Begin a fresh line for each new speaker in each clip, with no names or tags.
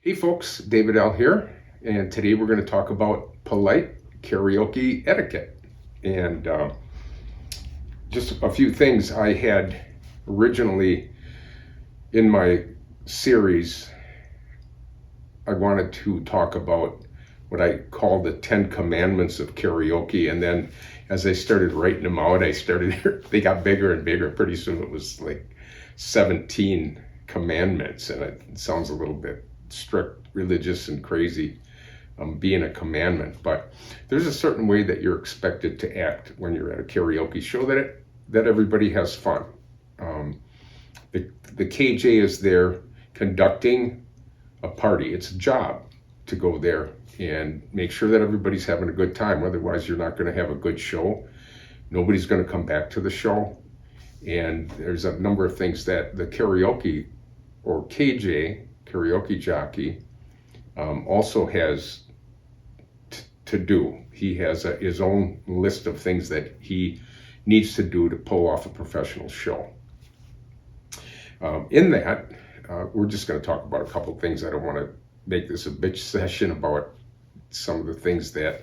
Hey folks, David L. here, and today we're going to talk about polite karaoke etiquette. And just a few things I had originally in my series. I wanted to talk about what I call the 10 commandments of karaoke, and then as I started writing them out, they got bigger and bigger. Pretty soon it was like 17 commandments, and it sounds a little bit strict, religious, and crazy, being a commandment. But there's a certain way that you're expected to act when you're at a karaoke show that everybody has fun. The KJ is there conducting a party. It's a job to go there and make sure that everybody's having a good time. Otherwise, you're not going to have a good show. Nobody's going to come back to the show. And there's a number of things that the karaoke or KJ, karaoke jockey, also has to do. He has his own list of things that he needs to do to pull off a professional show. In that, we're just going to talk about a couple of things. I don't want to make this a bitch session about some of the things that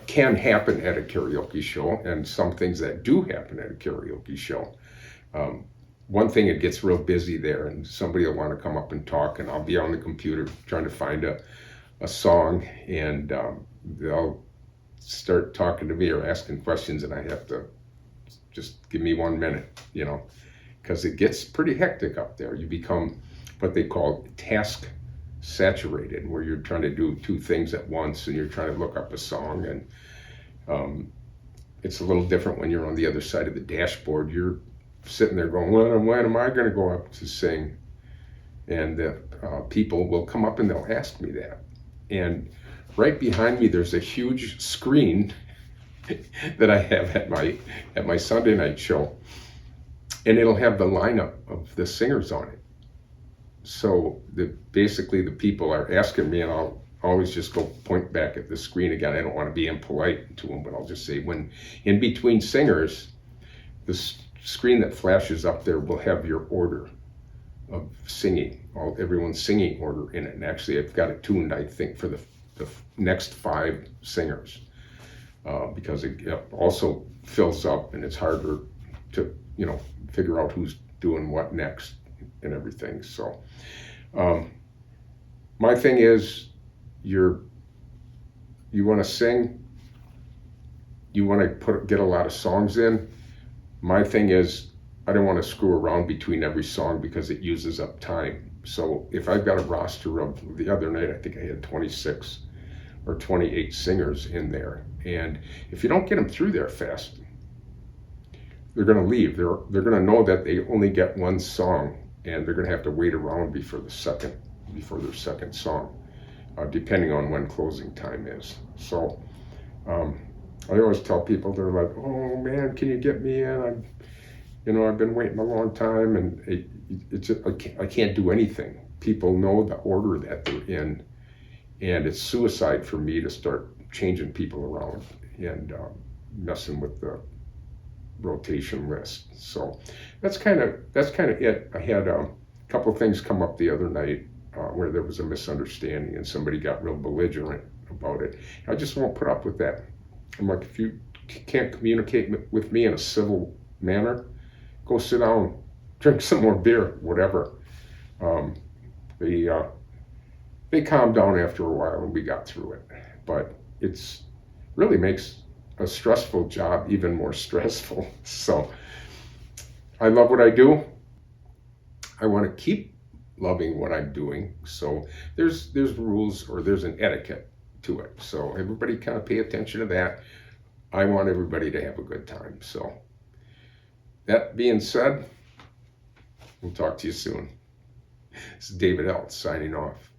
can happen at a karaoke show and some things that do happen at a karaoke show. One thing, it gets real busy there and somebody will want to come up and talk, and I'll be on the computer trying to find a song, and they'll start talking to me or asking questions, and I have to just give me 1 minute, because it gets pretty hectic up there. You become what they call task saturated, where you're trying to do two things at once and you're trying to look up a song, and it's a little different when you're on the other side of the dashboard. You're sitting there going, when am I going to go up to sing? And people will come up and they'll ask me that. And right behind me, there's a huge screen that I have at my Sunday night show, and it'll have the lineup of the singers on it. So basically the people are asking me, and I'll always just go point back at the screen again. I don't want to be impolite to them, but I'll just say, when in between singers, the screen that flashes up there will have your order of singing, everyone's singing order in it. And actually, I've got it tuned, I think, for the next 5 singers, because it also fills up and it's harder to figure out who's doing what next and everything. So my thing is, you want to sing, you want to get a lot of songs in. My thing is, I don't want to screw around between every song because it uses up time. So if I've got a roster of, the other night I think I had 26 or 28 singers in there, and if you don't get them through there fast, they're going to leave. They're going to know that they only get one song, and they're going to have to wait around before their second song, depending on when closing time is. So I always tell people, they're like, "Oh man, can you get me in? I've been waiting a long time," and I can't do anything. People know the order that they're in, and it's suicide for me to start changing people around and messing with the rotation list. So that's kind of it. I had a couple of things come up the other night where there was a misunderstanding and somebody got real belligerent about it. I just won't put up with that. I'm like, if you can't communicate with me in a civil manner, go sit down, drink some more beer, whatever. They calmed down after a while and we got through it. But it's really makes a stressful job even more stressful. So I love what I do. I want to keep loving what I'm doing. So there's rules, or there's an etiquette to it. So everybody kind of pay attention to that. I want everybody to have a good time. So that being said, we'll talk to you soon. This is David L. signing off.